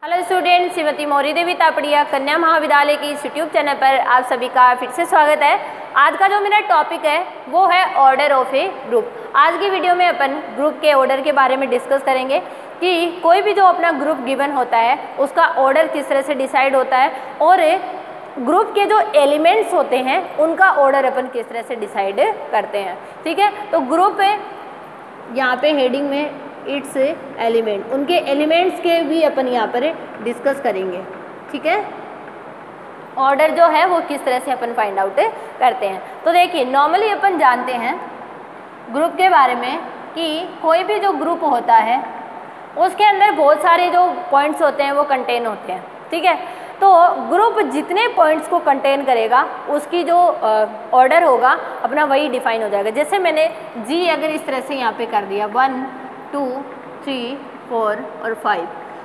Hello student, Shrimati मौरी देवी तापड़िया कन्या महाविद्यालय की इस यूट्यूब चैनल पर आप सभी का फिर से स्वागत है। आज का जो मेरा टॉपिक है वो है ऑर्डर ऑफ ए ग्रुप। आज की वीडियो में अपन ग्रुप के ऑर्डर के बारे में डिस्कस करेंगे कि कोई भी जो अपना ग्रुप गिवन होता है उसका ऑर्डर किस तरह से डिसाइड होता है और ग्रुप के जो एलिमेंट्स होते हैं उनका ऑर्डर अपन किस तरह से डिसाइड करते हैं। ठीक है, तो ग्रुप यहाँ पे हेडिंग में इट्स एलिमेंट, उनके एलिमेंट्स के भी अपन यहाँ पर डिस्कस करेंगे। ठीक है, ऑर्डर जो है वो किस तरह से अपन फाइंड आउट करते हैं। तो देखिए, नॉर्मली अपन जानते हैं ग्रुप के बारे में कि कोई भी जो ग्रुप होता है उसके अंदर बहुत सारे जो पॉइंट्स होते हैं वो कंटेन होते हैं। ठीक है, तो ग्रुप जितने पॉइंट्स को कंटेन करेगा उसकी जो ऑर्डर होगा अपना वही डिफाइन हो जाएगा। जैसे मैंने जी अगर इस तरह से यहाँ पे कर दिया 1 2 3 4 और 5,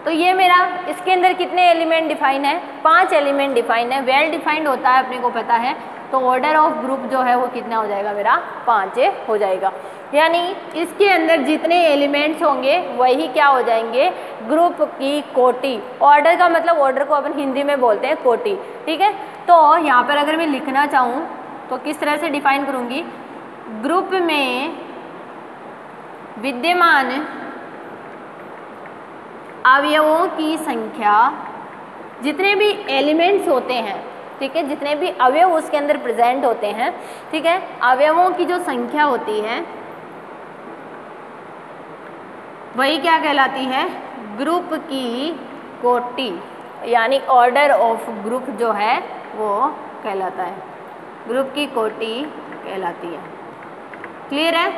तो ये मेरा इसके अंदर कितने एलिमेंट डिफाइन है? 5 एलिमेंट डिफाइन है। वेल डिफाइंड होता है, अपने को पता है। तो ऑर्डर ऑफ ग्रुप जो है वो कितना हो जाएगा? मेरा 5 हो जाएगा। यानी इसके अंदर जितने एलिमेंट्स होंगे वही क्या हो जाएंगे? ग्रुप की कोटि। ऑर्डर का मतलब, ऑर्डर को अपन हिंदी में बोलते हैं कोटि। ठीक है, तो यहाँ पर अगर मैं लिखना चाहूँ तो किस तरह से डिफाइन करूँगी? ग्रुप में विद्यमान अवयवों की संख्या, जितने भी एलिमेंट्स होते हैं, ठीक है, जितने भी अवयव उसके अंदर प्रेजेंट होते हैं, ठीक है, अवयवों की जो संख्या होती है वही क्या कहलाती है? ग्रुप की कोटि, यानी ऑर्डर ऑफ ग्रुप जो है वो कहलाता है, ग्रुप की कोटि कहलाती है। क्लियर है?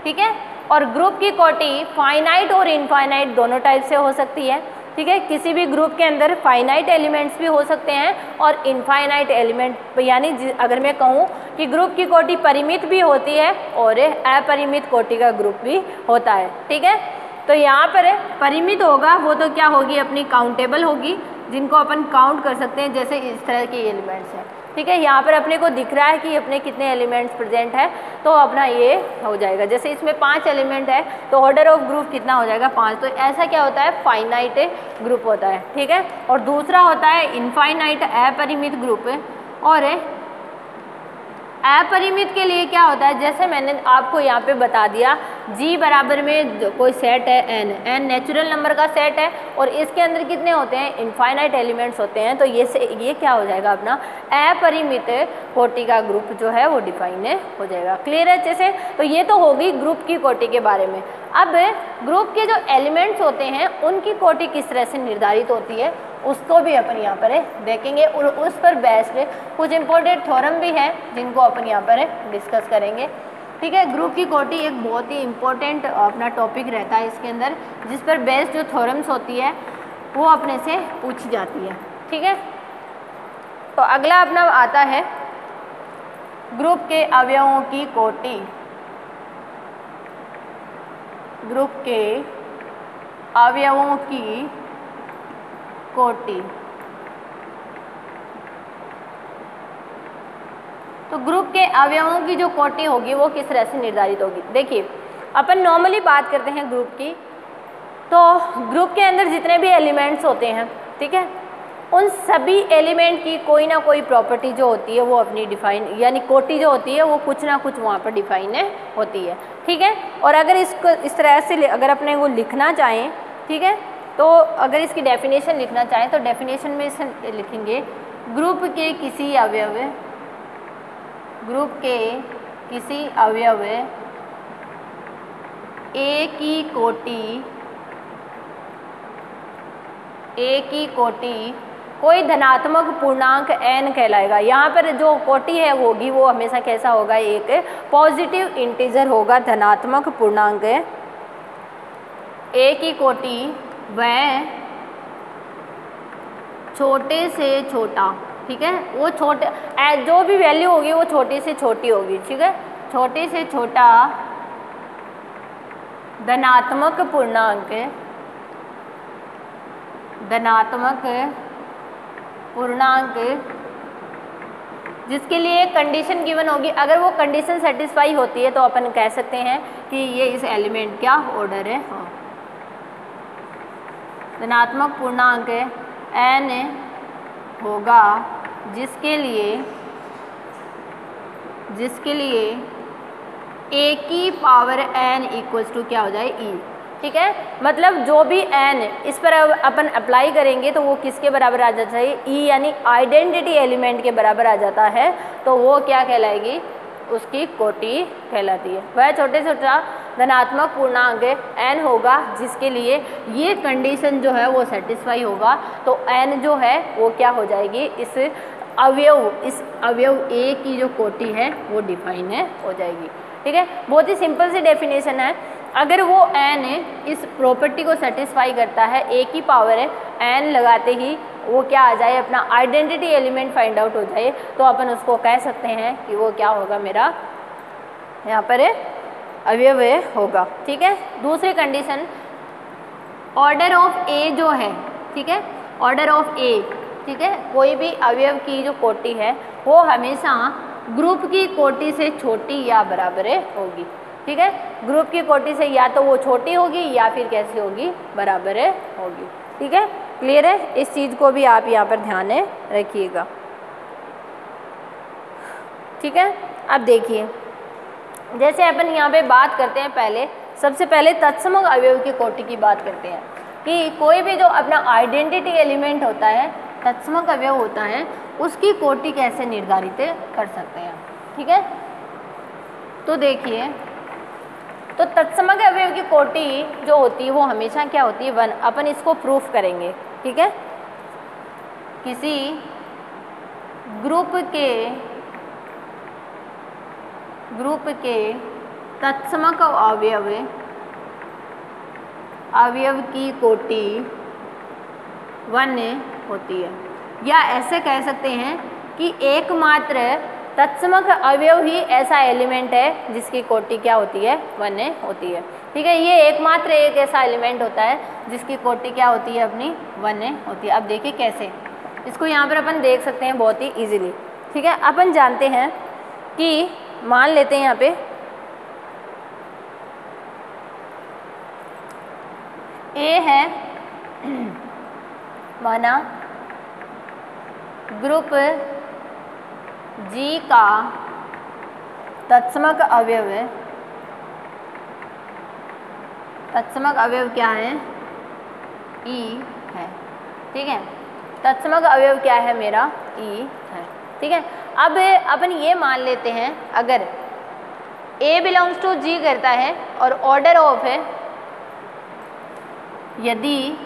ठीक है, और ग्रुप की कोटि फाइनाइट और इनफाइनाइट दोनों टाइप से हो सकती है। ठीक है, किसी भी ग्रुप के अंदर फाइनाइट एलिमेंट्स भी हो सकते हैं और इनफाइनाइट एलिमेंट, यानी अगर मैं कहूँ कि ग्रुप की कोटि परिमित भी होती है और अपरिमित कोटि का ग्रुप भी होता है। ठीक है, तो यहाँ पर परिमित होगा वो तो क्या होगी? अपनी काउंटेबल होगी, जिनको अपन काउंट कर सकते हैं, जैसे इस तरह के एलिमेंट्स हैं। ठीक है, यहाँ पर अपने को दिख रहा है कि अपने कितने एलिमेंट्स प्रेजेंट है, तो अपना ये हो जाएगा। जैसे इसमें 5 एलिमेंट है तो ऑर्डर ऑफ ग्रुप कितना हो जाएगा? 5। तो ऐसा क्या होता है? फाइनाइट ग्रुप होता है। ठीक है, और दूसरा होता है इनफाइनाइट अपरिमित ग्रुप। और अपरिमित के लिए क्या होता है? जैसे मैंने आपको यहाँ पे बता दिया, G बराबर में कोई सेट है n नेचुरल नंबर का सेट है और इसके अंदर कितने होते हैं? इनफाइनाइट एलिमेंट्स होते हैं। तो ये क्या हो जाएगा? अपना अपरिमित कोटि का ग्रुप जो है वो डिफाइन हो जाएगा। क्लियर है अच्छे से? तो ये तो होगी ग्रुप की कोटि के बारे में। अब ग्रुप के जो एलिमेंट्स होते हैं उनकी कोटि किस तरह से निर्धारित होती है उसको भी अपन यहाँ पर देखेंगे और उस पर बेस्ड कुछ इंपॉर्टेंट थ्योरम भी है जिनको अपन यहाँ पर डिस्कस करेंगे। ठीक है, ग्रुप की कोटि एक बहुत ही इम्पोर्टेंट अपना टॉपिक रहता है इसके अंदर, जिस पर बेस्ड जो थ्योरम्स होती है वो अपने से पूछी जाती है। ठीक है, तो अगला अपना आता है ग्रुप के अवयवों की कोटि। ग्रुप के अवयवों की कोटि। तो ग्रुप के अवयवों की जो कोटि होगी वो किस तरह से निर्धारित होगी? देखिए, अपन नॉर्मली बात करते हैं ग्रुप की, तो ग्रुप के अंदर जितने भी एलिमेंट्स होते हैं, ठीक है, उन सभी एलिमेंट की कोई ना कोई प्रॉपर्टी जो होती है वो अपनी डिफाइन, यानी कोटि जो होती है वो कुछ ना कुछ वहाँ पर डिफाइन होती है। ठीक है, और अगर इसको इस तरह से अगर अपने को लिखना चाहें, ठीक है, तो अगर इसकी डेफिनेशन लिखना चाहें तो डेफिनेशन में इसे लिखेंगे ग्रुप के किसी अवयव, ग्रुप के किसी अवयव एक ही कोटि कोई धनात्मक पूर्णांक n कहलाएगा। यहाँ पर जो कोटि है होगी वो हमेशा कैसा होगा? एक पॉजिटिव इंटीजर होगा, धनात्मक पूर्णांक। एक ही कोटि वह छोटे से छोटा, ठीक है, वो छोटे जो भी वैल्यू होगी वो छोटी से छोटी होगी। ठीक है, छोटे से छोटा धनात्मक पूर्णांक जिसके लिए कंडीशन गिवन होगी। अगर वो कंडीशन सेटिस्फाई होती है तो अपन कह सकते हैं कि ये इस एलिमेंट क्या ऑर्डर है। हाँ, धनात्मक पूर्णांक n होगा जिसके लिए a की पावर n इक्वल्स टू क्या हो जाए e। ठीक है, मतलब जो भी n इस पर अपन अप्लाई करेंगे तो वो किसके बराबर आ जाता है, e यानी आइडेंटिटी एलिमेंट के बराबर आ जाता है, तो वो क्या कहलाएगी, उसकी कोटि कहलाती है। वह छोटे छोटा धनात्मक पूर्णांक n होगा जिसके लिए ये कंडीशन जो है वो सेटिस्फाई होगा, तो n जो है वो क्या हो जाएगी, इस अवयव a की जो कोटि है वो डिफाइन हो जाएगी। ठीक है, बहुत ही सिंपल सी डेफिनेशन है। अगर वो n इस प्रॉपर्टी को सेटिस्फाई करता है, a की पावर n लगाते ही वो क्या आ जाए, अपना आइडेंटिटी एलिमेंट फाइंड आउट हो जाए, तो अपन उसको कह सकते हैं कि वो क्या होगा, मेरा यहाँ पर अवयव होगा। ठीक है, दूसरी कंडीशन ऑर्डर ऑफ a जो है, ठीक है, ऑर्डर ऑफ a, ठीक है, कोई भी अवयव की जो कोटि है वो हमेशा ग्रुप की कोटि से छोटी या बराबर होगी। ठीक है, ग्रुप की कोटि से या तो वो छोटी होगी या फिर कैसी होगी, बराबर होगी। ठीक है, क्लियर है, इस चीज़ को भी आप यहाँ पर ध्यान रखिएगा। ठीक है, अब देखिए, जैसे अपन यहाँ पे बात करते हैं, सबसे पहले तत्समक अवयव की कोटि की बात करते हैं कि कोई भी जो अपना आइडेंटिटी एलिमेंट होता है, तत्समक अवयव होता है, उसकी कोटि कैसे निर्धारित कर सकते हैं। ठीक है, तो देखिए, तो तत्समक अवयव की कोटि जो होती है वो हमेशा क्या होती है, 1। अपन इसको प्रूफ करेंगे। ठीक है, किसी ग्रुप के तत्समक अवयव की कोटि 1 होती है, या ऐसे कह सकते हैं कि एकमात्र तत्समक अवयव ही ऐसा एलिमेंट है जिसकी कोटि क्या होती है, 1 होती है। ठीक है, ये एकमात्र एक ऐसा एलिमेंट होता है जिसकी कोटि क्या होती है, अपनी 1 होती है। अब देखिए कैसे, इसको यहाँ पर अपन देख सकते हैं बहुत ही इजीली। ठीक है, अपन जानते हैं कि मान लेते हैं यहाँ पे A है, माना ग्रुप G का तत्समक अवयव है, तत्समक अवयव क्या है, E है। ठीक है, तत्समक अवयव क्या है, मेरा E है। ठीक है, अब अपन ये मान लेते हैं अगर A बिलोंग्स टू G करता है और ऑर्डर ऑफ है, यदि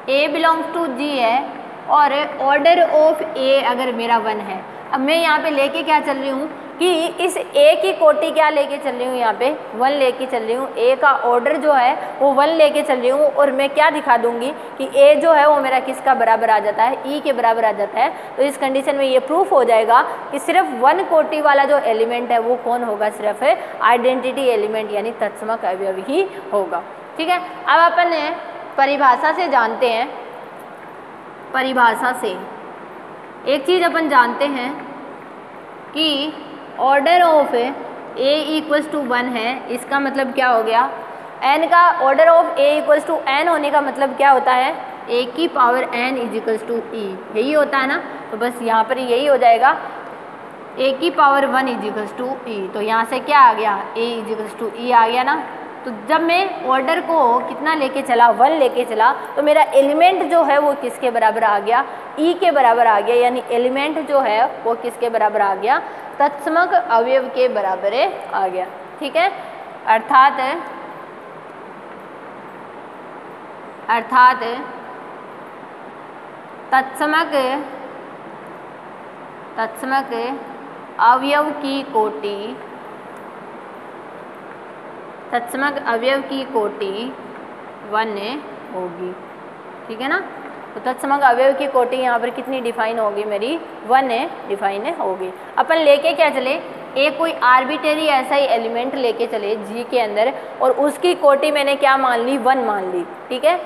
A बिलोंग्स टू G है और ऑर्डर ऑफ A अगर मेरा 1 है, अब मैं यहाँ पे लेके क्या चल रही हूँ कि इस A की कोटि क्या लेके चल रही हूँ, यहाँ पे 1 लेके चल रही हूँ, A का ऑर्डर जो है वो 1 लेके चल रही हूँ, और मैं क्या दिखा दूँगी कि A जो है वो मेरा किसका बराबर आ जाता है, E के बराबर आ जाता है। तो इस कंडीशन में ये प्रूफ हो जाएगा कि सिर्फ 1 कोटि वाला जो एलिमेंट है वो कौन होगा, सिर्फ आइडेंटिटी एलिमेंट यानी तत्समक अवयव ही होगा। ठीक है, अब अपन परिभाषा से जानते हैं, परिभाषा से एक चीज़ अपन जानते हैं कि order of A equals to 1 है, इसका मतलब क्या हो गया, n का order of A equals to n होने का मतलब क्या होता है, A की power n is equals to E, यही होता है ना। तो बस यहाँ पर यही हो जाएगा, A की power 1 is equals to E, तो यहाँ से क्या आ गया, A is equals to E आ गया ना। तो जब मैं ऑर्डर को कितना लेके चला, 1 लेके चला, तो मेरा एलिमेंट जो है वो किसके बराबर आ गया, E के बराबर आ गया, यानी एलिमेंट जो है वो किसके बराबर आ गया, तत्समक अवयव के बराबर आ गया। ठीक है, अर्थात तत्समक अवयव की कोटि, तत्समक अवयव की कोटि 1 होगी। ठीक है ना, तो तत्समक अवयव की कोटि यहाँ पर कितनी डिफाइन होगी, मेरी 1 डिफाइन होगी। अपन लेके क्या चले, एक कोई आर्बिट्रेरी ऐसा ही एलिमेंट लेके चले G के अंदर, और उसकी कोटि मैंने क्या मान ली, 1 मान ली। ठीक है,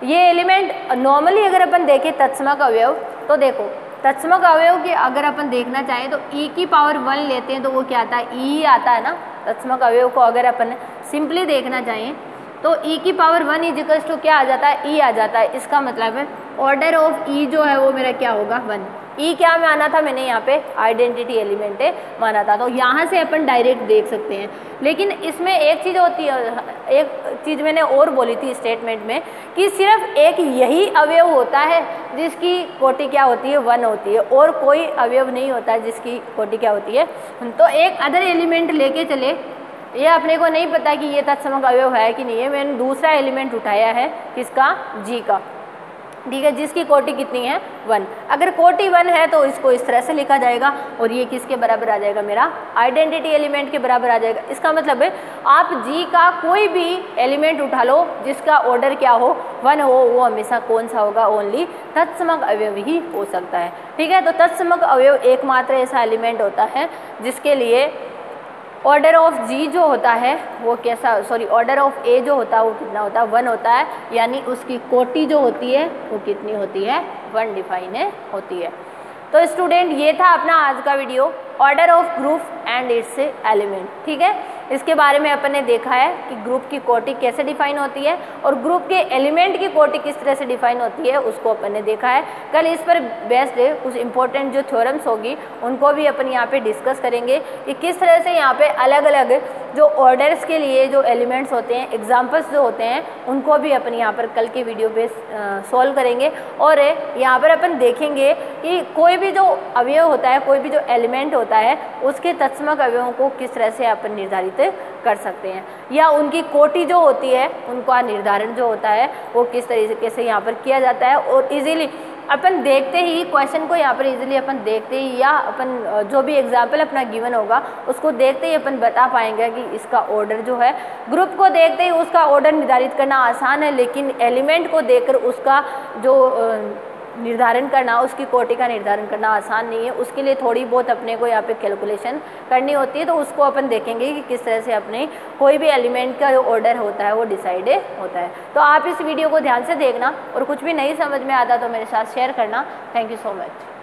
ये एलिमेंट नॉर्मली अगर अपन देखें तत्समक अवयव, तो देखो तत्समक अवयव की अगर अपन देखना चाहें तो E की पावर 1 लेते हैं तो वो क्या आता है, E ही आता है ना। तत्समक अवयव को अगर अपन सिंपली देखना चाहें तो e की पावर 1 इजिकल्स टू क्या आ जाता है, e आ जाता है। इसका मतलब है ऑर्डर ऑफ e जो है वो मेरा क्या होगा, 1। e क्या माना था मैंने यहाँ पे, आइडेंटिटी एलिमेंट है माना था, तो यहाँ से अपन डायरेक्ट देख सकते हैं। लेकिन इसमें एक चीज़ होती है, एक चीज़ मैंने और बोली थी स्टेटमेंट में कि सिर्फ एक यही अवयव होता है जिसकी कोटि क्या होती है, 1 होती है, और कोई अवयव नहीं होता है जिसकी कोटि क्या होती है। तो एक अदर एलिमेंट लेके चले, ये अपने को नहीं पता कि ये तत्समक अवयव है कि नहीं है, मैंने दूसरा एलिमेंट उठाया है किसका, जी का, ठीक है, जिसकी कोटि कितनी है, 1। अगर कोटि 1 है तो इसको इस तरह से लिखा जाएगा और ये किसके बराबर आ जाएगा, मेरा आइडेंटिटी एलिमेंट के बराबर आ जाएगा। इसका मतलब है आप जी का कोई भी एलिमेंट उठा लो जिसका ऑर्डर क्या हो, 1 हो, वो हमेशा कौन सा होगा, ओनली तत्समक अवयव ही हो सकता है, ठीक है। तो तत्समक अवयव एकमात्र ऐसा एलिमेंट होता है जिसके लिए ऑर्डर ऑफ जी जो होता है वो कैसा, सॉरी ऑर्डर ऑफ ए जो होता है वो कितना होता है, 1 होता है, यानी उसकी कोटि जो होती है वो कितनी होती है, 1 डिफाइन होती है। तो स्टूडेंट ये था अपना आज का video, order of group and it's element, ठीक है। इसके बारे में अपन ने देखा है कि ग्रुप की कोटि कैसे डिफाइन होती है और ग्रुप के एलिमेंट की कोटि किस तरह से डिफाइन होती है, उसको अपन ने देखा है। कल इस पर बेस्ड है कुछ इंपॉर्टेंट जो थ्योरम्स होगी उनको भी अपन यहाँ पे डिस्कस करेंगे कि किस तरह से यहाँ पे अलग अलग जो ऑर्डर्स के लिए जो एलिमेंट्स होते हैं, एग्जाम्पल्स जो होते हैं, उनको भी अपन यहाँ पर कल के वीडियो पे सॉल्व करेंगे। और यहाँ पर अपन देखेंगे कि कोई भी जो अवयव होता है, कोई भी जो एलिमेंट होता है, उसके तत्समक अवयवों को किस तरह से अपन निर्धारित कर सकते हैं, या उनकी कोटि जो होती है उनका निर्धारण जो होता है वो किस तरीके से यहाँ पर किया जाता है। और इजीली अपन देखते ही क्वेश्चन को यहाँ पर इजीली अपन देखते ही, या अपन जो भी एग्जाम्पल अपना गिवन होगा उसको देखते ही अपन बता पाएंगे कि इसका ऑर्डर जो है, ग्रुप को देखते ही उसका ऑर्डर निर्धारित करना आसान है, लेकिन एलिमेंट को देखकर उसका जो निर्धारण करना, उसकी कोटि का निर्धारण करना आसान नहीं है। उसके लिए थोड़ी बहुत अपने को यहाँ पे कैलकुलेशन करनी होती है, तो उसको अपन देखेंगे कि किस तरह से अपने कोई भी एलिमेंट का जो ऑर्डर होता है वो डिसाइड होता है। तो आप इस वीडियो को ध्यान से देखना और कुछ भी नहीं समझ में आता तो मेरे साथ शेयर करना। Thank you so much.